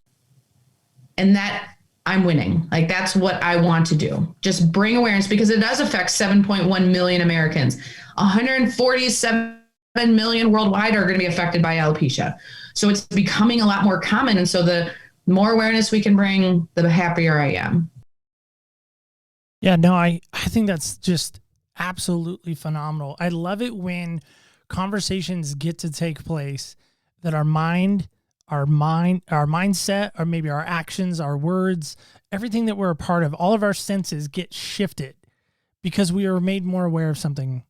and that I'm winning. Like, that's what I want to do. Just bring awareness, because it does affect 7.1 million Americans. 147 million worldwide are going to be affected by alopecia. So it's becoming a lot more common. And so the more awareness we can bring, the happier I am. Yeah, no, I think that's just absolutely phenomenal. I love it when conversations get to take place that our mindset, or maybe our actions, our words, everything that we're a part of, all of our senses get shifted because we are made more aware of something.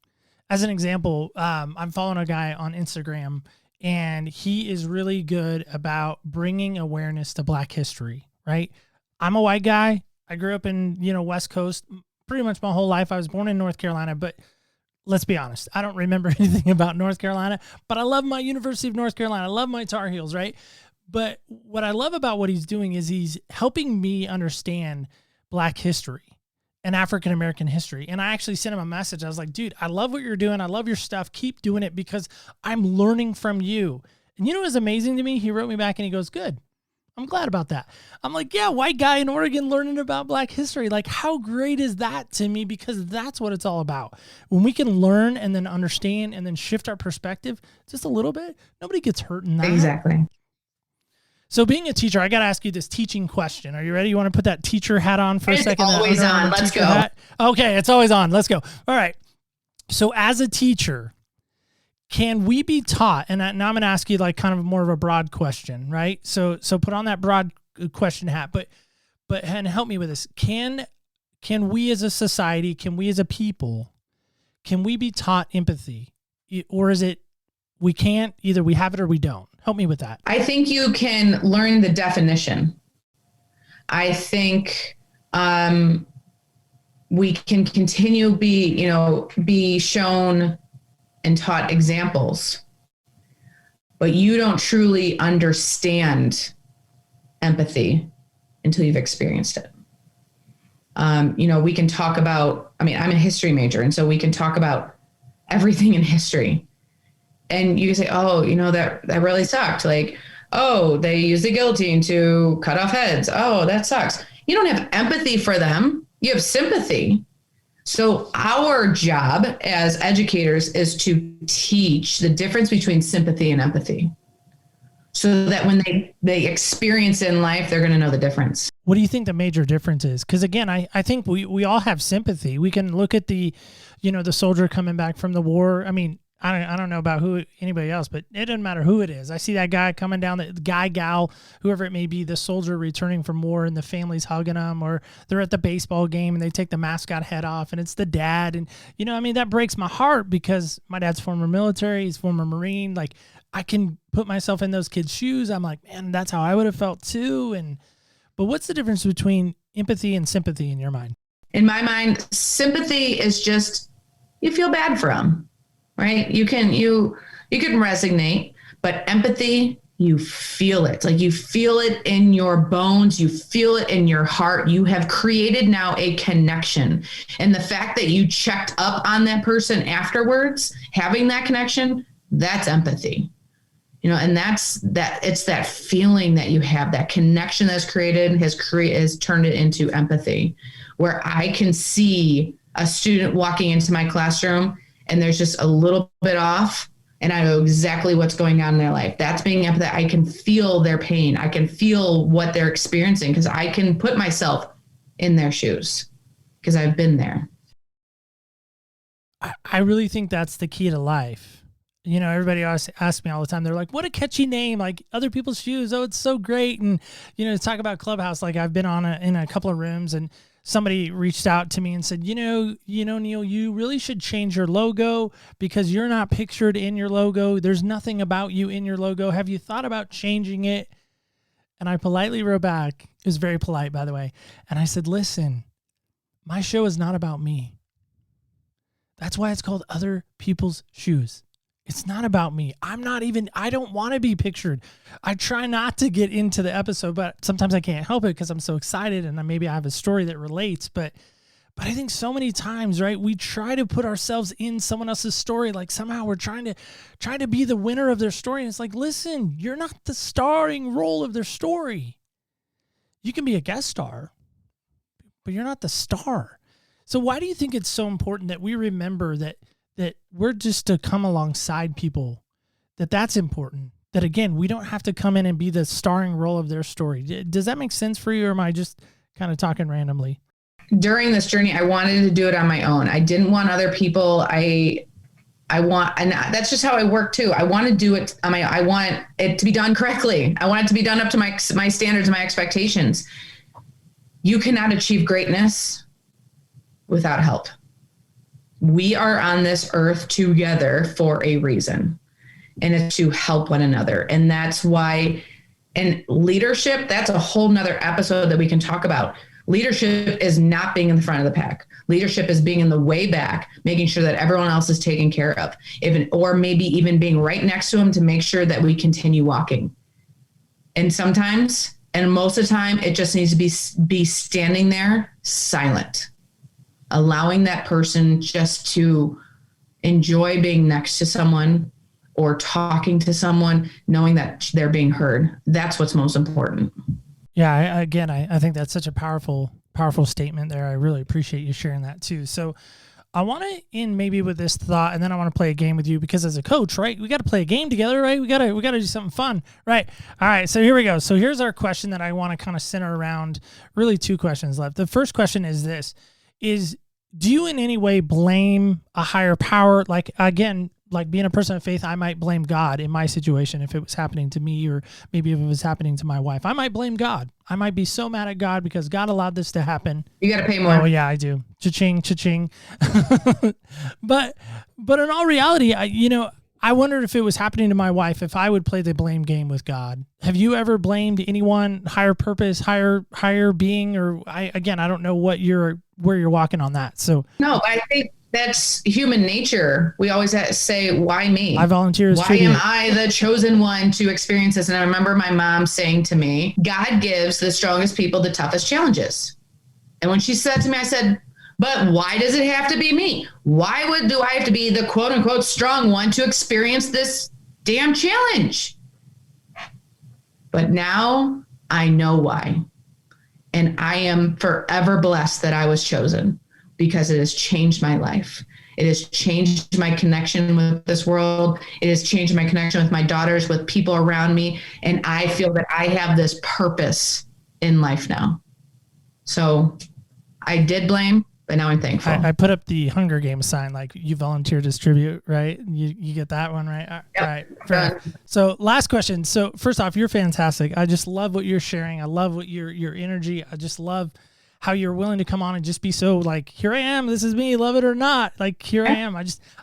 As an example, I'm following a guy on Instagram, and he is really good about bringing awareness to Black history, right? I'm a white guy. I grew up in, West Coast pretty much my whole life. I was born in North Carolina, but let's be honest, I don't remember anything about North Carolina, but I love my University of North Carolina. I love my Tar Heels, right? But what I love about what he's doing is he's helping me understand Black history and African-American history. And I actually sent him a message. I was like, dude, I love what you're doing. I love your stuff. Keep doing it because I'm learning from you. And you know what's amazing to me? He wrote me back and he goes, good. I'm glad about that. I'm like, yeah, white guy in Oregon learning about Black history. Like, how great is that to me? Because that's what it's all about. When we can learn and then understand and then shift our perspective just a little bit, nobody gets hurt in that. Exactly. So being a teacher, I got to ask you this teaching question. Are you ready? You want to put that teacher hat on for a second? It's always on. Let's go. Hat? Okay, it's always on. Let's go. All right. So as a teacher, can we be taught, and now I'm going to ask you like kind of more of a broad question, right? So put on that broad question hat, but and help me with this. Can we as a society, can we as a people, can we be taught empathy? Or is it we can't, either we have it or we don't? Help me with that. I think you can learn the definition. I think we can continue be shown and taught examples, but you don't truly understand empathy until you've experienced it. We can talk about, I'm a history major, and so we can talk about everything in history. And you can say, oh, that really sucked. Like, oh, they used the guillotine to cut off heads. Oh, that sucks. You don't have empathy for them. You have sympathy. So our job as educators is to teach the difference between sympathy and empathy, so that when they experience it in life, they're going to know the difference. What do you think the major difference is? Because again, I think we all have sympathy. We can look at the soldier coming back from the war. I mean, I don't know about anybody else, but it doesn't matter who it is. I see that guy coming down, the guy, gal, whoever it may be, the soldier returning from war, and the family's hugging them, or they're at the baseball game and they take the mascot head off and it's the dad. And, that breaks my heart because my dad's former military, he's former Marine. Like, I can put myself in those kids' shoes. I'm like, man, that's how I would have felt too. But what's the difference between empathy and sympathy in your mind? In my mind, sympathy is just, you feel bad for them, right? You can resonate, but empathy, you feel it. Like you feel it in your bones. You feel it in your heart. You have created now a connection. And the fact that you checked up on that person afterwards, having that connection, that's empathy. And it's that feeling that you have, that connection that's created has turned it into empathy, where I can see a student walking into my classroom and there's just a little bit off, and I know exactly what's going on in their life. That's being empathetic. I can feel their pain. I can feel what they're experiencing because I can put myself in their shoes because I've been there. I really think that's the key to life. Everybody asks me all the time, they're like, what a catchy name, like Other People's Shoes. Oh, it's so great. And, talk about Clubhouse. Like I've been in a couple of rooms and somebody reached out to me and said, Neil, you really should change your logo because you're not pictured in your logo. There's nothing about you in your logo. Have you thought about changing it? And I politely wrote back. It was very polite, by the way. And I said, listen, my show is not about me. That's why it's called Other People's Shoes. It's not about me. I don't want to be pictured. I try not to get into the episode, but sometimes I can't help it because I'm so excited and maybe I have a story that relates. But I think so many times, right, we try to put ourselves in someone else's story. Like somehow we're trying to be the winner of their story. And it's like, listen, you're not the starring role of their story. You can be a guest star, but you're not the star. So why do you think it's so important that we remember that we're just to come alongside people, that's important, that again, we don't have to come in and be the starring role of their story. Does that make sense for you, or am I just kind of talking randomly? During this journey, I wanted to do it on my own. I didn't want other people. And that's just how I work too. I want to do it I want it to be done correctly. I want it to be done up to my standards and my expectations. You cannot achieve greatness without help. We are on this earth together for a reason, and it's to help one another. And that's why, and leadership, that's a whole nother episode that we can talk about. Leadership is not being in the front of the pack. Leadership is being in the way back, making sure that everyone else is taken care of, or maybe even being right next to them to make sure that we continue walking. And sometimes, and most of the time, it just needs to be standing there silent, allowing that person just to enjoy being next to someone or talking to someone, knowing that they're being heard. That's what's most important. Yeah, I think that's such a powerful statement there. I really appreciate you sharing that too. So I want to end maybe with this thought, and then I want to play a game with you because as a coach, right, we got to play a game together, right? We got to do something fun, right? All right, so here we go. So here's our question that I want to kind of center around. Really, two questions left. The first question is this: do you in any way blame a higher power? Like, again, like being a person of faith, I might blame God in my situation if it was happening to me, or maybe if it was happening to my wife. I might blame God. I might be so mad at God because God allowed this to happen. You got to pay more. Oh, yeah, I do. Cha-ching, cha-ching. But in all reality, I wondered if it was happening to my wife, if I would play the blame game with God. Have you ever blamed anyone, higher purpose, higher being, or I don't know where you're walking on that. So no, I think that's human nature. We always have to say, why me? I volunteer as tribute. Why am I the chosen one to experience this? And I remember my mom saying to me, God gives the strongest people the toughest challenges. And when she said to me, I said, but why does it have to be me? Why do I have to be the quote unquote strong one to experience this damn challenge? But now I know why. And I am forever blessed that I was chosen, because it has changed my life. It has changed my connection with this world. It has changed my connection with my daughters, with people around me. And I feel that I have this purpose in life now. So I did blame, but now I'm thankful. I put up the Hunger Games sign, like you volunteer distribute, right? You get that one, right? Yep. Right. So last question. So first off, you're fantastic. I just love what you're sharing. I love what your energy. I just love how you're willing to come on and just be so like, here I am, this is me, love it or not. Like, here I am.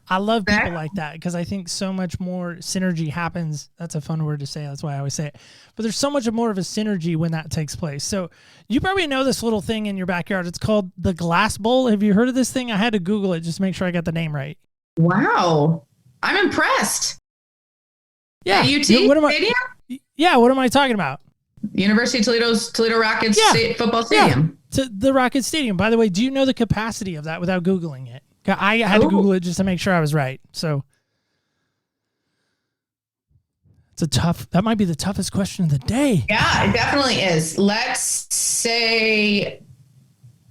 I love people like that because I think so much more synergy happens. That's a fun word to say. That's why I always say it. But there's so much more of a synergy when that takes place. So you probably know this little thing in your backyard. It's called the glass bowl. Have you heard of this thing? I had to Google it just to make sure I got the name right. Wow. I'm impressed. Yeah. At UT Stadium? Yeah. What am I talking about? University of Toledo Rockets football stadium. To the Rocket Stadium. By the way, do you know the capacity of that without Googling it? I had to Google it just to make sure I was right. So that might be the toughest question of the day. Yeah, it definitely is. Let's say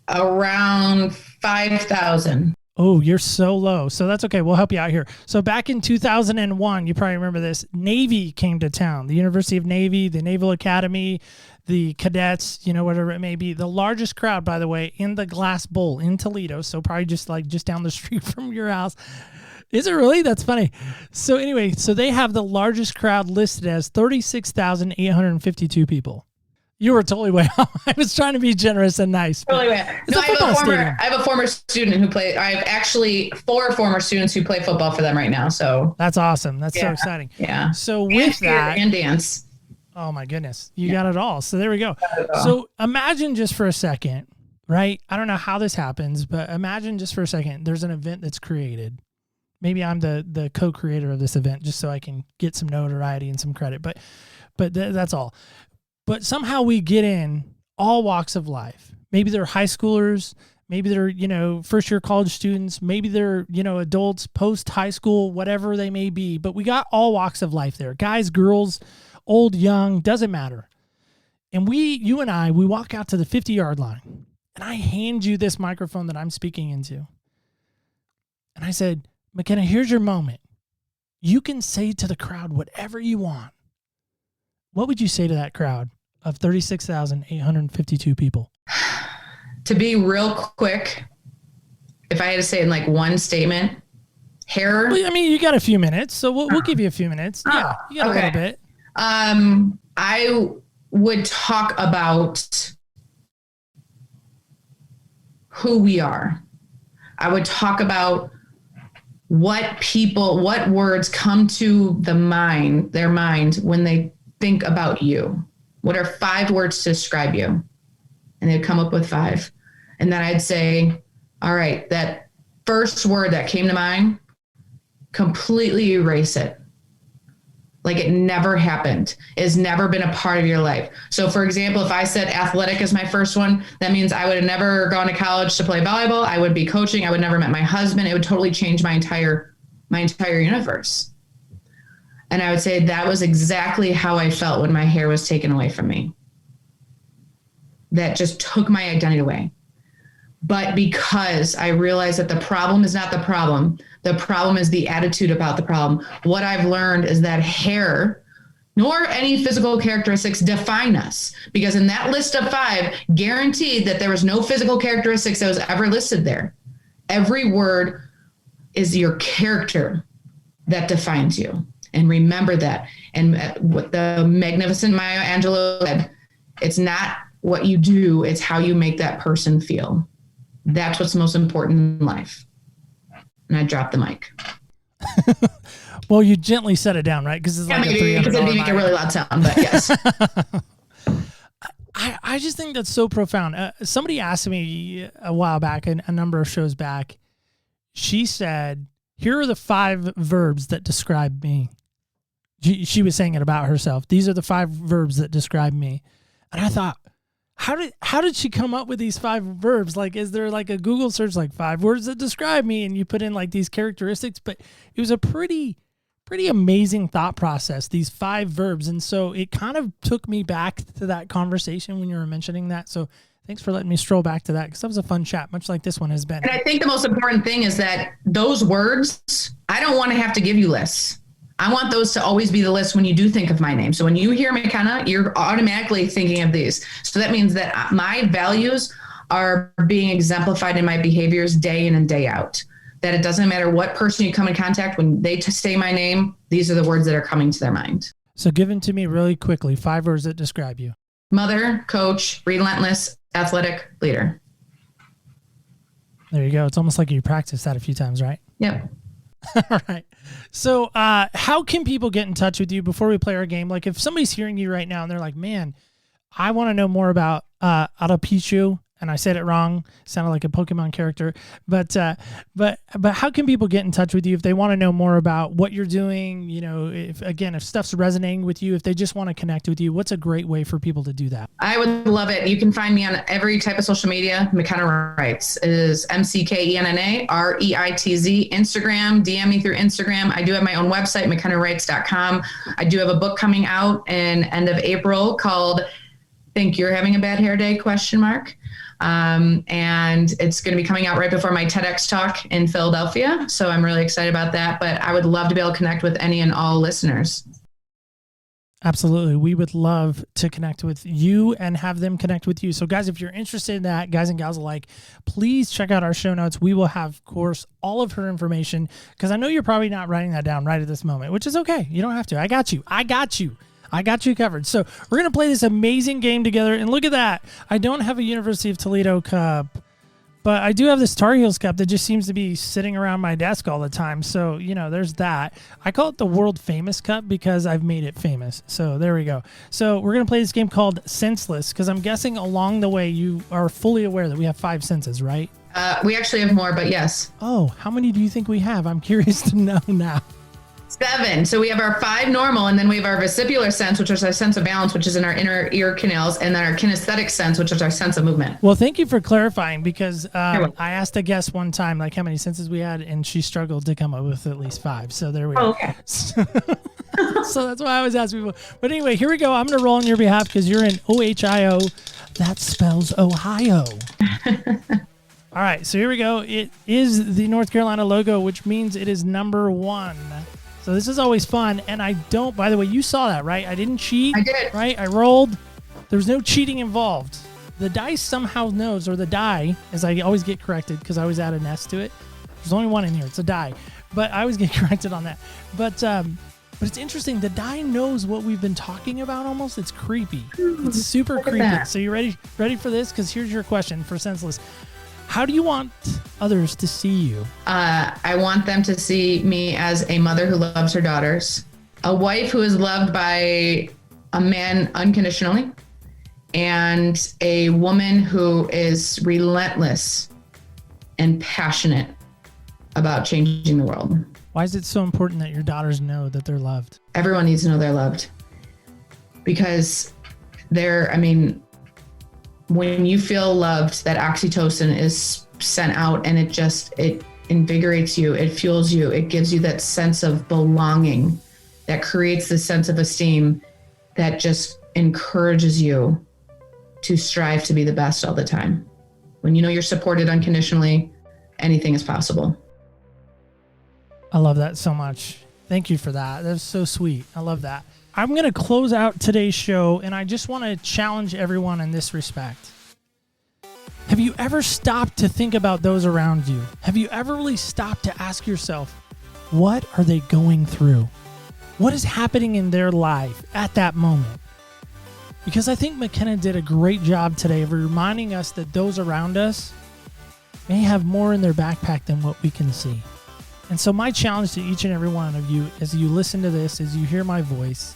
around 5,000. Oh, you're so low. So that's okay. We'll help you out here. So back in 2001, you probably remember this, Navy came to town, the University of Navy, the Naval Academy, the cadets, whatever it may be. The largest crowd, by the way, in the Glass Bowl in Toledo. So probably just down the street from your house. Is it really? That's funny. So anyway, they have the largest crowd listed as 36,852 people. You were totally way off. I was trying to be generous and nice. Totally way. No, I have a former student who played. I have actually 4 former students who play football for them right now. So that's awesome. That's so exciting. Yeah. So with that and dance. Oh my goodness, you got it all. So there we go. So imagine just for a second, right? I don't know how this happens, but imagine just for a second, there's an event that's created. Maybe I'm the co-creator of this event, just so I can get some notoriety and some credit. But that's all. But somehow we get in all walks of life. Maybe they're high schoolers. Maybe they're, first year college students. Maybe they're, adults, post high school, whatever they may be. But we got all walks of life there. Guys, girls, old, young, doesn't matter. And you and I walk out to the 50-yard line. And I hand you this microphone that I'm speaking into. And I said, McKenna, here's your moment. You can say to the crowd whatever you want. What would you say to that crowd of 36,852 people? To be real quick, if I had to say in like one statement, hair. Well, I mean, you got a few minutes, so we'll give you a few minutes. Yeah, you got a little bit. I would talk about who we are. I would talk about what words come to their mind when they think about you. What are 5 words to describe you? And they'd come up with 5. And then I'd say, all right, that first word that came to mind, completely erase it. Like it never happened. It's never been a part of your life. So for example, if I said athletic is my first one, that means I would have never gone to college to play volleyball. I would be coaching. I would never met my husband. It would totally change my entire universe. And I would say that was exactly how I felt when my hair was taken away from me. That just took my identity away. But because I realized that the problem is not the problem is the attitude about the problem. What I've learned is that hair, nor any physical characteristics define us. Because in that list of 5, guaranteed that there was no physical characteristics that was ever listed there. Every word is your character that defines you. And remember that. And what the magnificent Maya Angelou said, it's not what you do, it's how you make that person feel. That's what's most important in life. And I dropped the mic. Well, you gently set it down, right? Because it's like maybe because it didn't make a really loud sound, but yes. I just think that's so profound. Somebody asked me a while back, a number of shows back, she said, here are the 5 verbs that describe me. She was saying it about herself. These are the 5 verbs that describe me. And I thought, how did she come up with these 5 verbs? Like, is there like a Google search, like 5 words that describe me? And you put in like these characteristics, but it was a pretty amazing thought process, these 5 verbs. And so it kind of took me back to that conversation when you were mentioning that. So thanks for letting me stroll back to that, because that was a fun chat, much like this one has been. And I think the most important thing is that those words, I don't want to have to give you lists. I want those to always be the list when you do think of my name. So when you hear McKenna, you're automatically thinking of these. So that means that my values are being exemplified in my behaviors day in and day out. That it doesn't matter what person you come in contact, when they say my name, these are the words that are coming to their mind. So give them to me really quickly, 5 words that describe you. Mother, coach, relentless, athletic leader. There you go. It's almost like you practiced that a few times, right? Yep. All right. So how can people get in touch with you before we play our game? Like if somebody's hearing you right now and they're like, man, I want to know more about Alopecia, and I said it wrong, sounded like a Pokemon character, but how can people get in touch with you if they want to know more about what you're doing? You know, if stuff's resonating with you, if they just want to connect with you, what's a great way for people to do that? I would love it. You can find me on every type of social media. McKenna Reitz is McKenna Reitz. Instagram, DM me through Instagram. I do have my own website, McKennaReitz.com. I do have a book coming out in end of April called Think You're Having a Bad Hair Day? ? And it's going to be coming out right before my TEDx talk in Philadelphia. So I'm really excited about that, but I would love to be able to connect with any and all listeners. Absolutely. We would love to connect with you and have them connect with you. So guys, if you're interested in that, guys and gals alike, please check out our show notes. We will have, of course, all of her information, because I know you're probably not writing that down right at this moment, which is okay. You don't have to. I got you covered. So we're going to play this amazing game together. And look at that. I don't have a University of Toledo cup, but I do have this Tar Heels cup that just seems to be sitting around my desk all the time. So, you know, there's that. I call it the world famous cup because I've made it famous. So there we go. So we're going to play this game called Senseless, because I'm guessing along the way you are fully aware that we have 5 senses, right? We actually have more, but yes. Oh, how many do you think we have? I'm curious to know now. 7. So we have our 5 normal, and then we have our vestibular sense, which is our sense of balance, which is in our inner ear canals, and then our kinesthetic sense, which is our sense of movement. Well, thank you for clarifying, because I asked a guest one time like how many senses we had, and she struggled to come up with at least 5. So there we go. Okay. So that's why I was asking people. But anyway, here we go. I'm going to roll on your behalf because you're in Ohio. That spells Ohio. All right. So here we go. It is the North Carolina logo, which means it is number 1. So this is always fun, and by the way, you saw that, right? I didn't cheat. I did. Right? I rolled. There's no cheating involved. The dice somehow knows, or the die, as I always get corrected because I always add an S to it. There's only one in here. It's a die. But I always get corrected on that. But it's interesting. The die knows what we've been talking about almost. It's creepy. It's super creepy. That. So you ready for this? Because here's your question for Senseless. How do you want others to see you? I want them to see me as a mother who loves her daughters, a wife who is loved by a man unconditionally, and a woman who is relentless and passionate about changing the world. Why is it so important that your daughters know that they're loved? Everyone needs to know they're loved, because when you feel loved, that oxytocin is sent out, and it invigorates you, it fuels you, it gives you that sense of belonging, that creates this sense of esteem that just encourages you to strive to be the best all the time. When you know you're supported unconditionally, anything is possible. I love that so much. Thank you for that. That's so sweet. I love that. I'm going to close out today's show, and I just want to challenge everyone in this respect. Have you ever stopped to think about those around you? Have you ever really stopped to ask yourself, what are they going through? What is happening in their life at that moment? Because I think McKenna did a great job today of reminding us that those around us may have more in their backpack than what we can see. And so my challenge to each and every one of you, as you listen to this, as you hear my voice,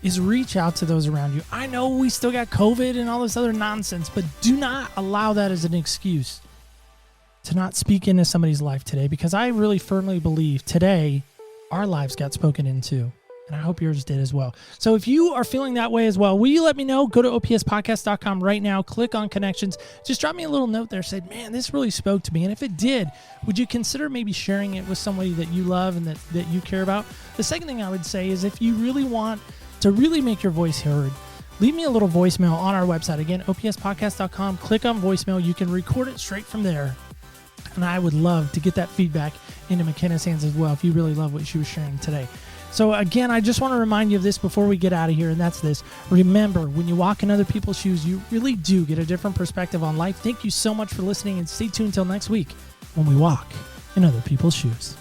is reach out to those around you. I know we still got COVID and all this other nonsense, but do not allow that as an excuse to not speak into somebody's life today, because I really firmly believe today our lives got spoken into, and I hope yours did as well. So if you are feeling that way as well, will you let me know? Go to opspodcast.com right now, click on connections, just drop me a little note there, say, man, this really spoke to me. And if it did, would you consider maybe sharing it with somebody that you love and that you care about? The second thing I would say is, if you really want to really make your voice heard, leave me a little voicemail on our website. Again, opspodcast.com, click on voicemail. You can record it straight from there. And I would love to get that feedback into McKenna's hands as well if you really love what she was sharing today. So again, I just want to remind you of this before we get out of here, and that's this. Remember, when you walk in other people's shoes, you really do get a different perspective on life. Thank you so much for listening, and stay tuned till next week when we walk in other people's shoes.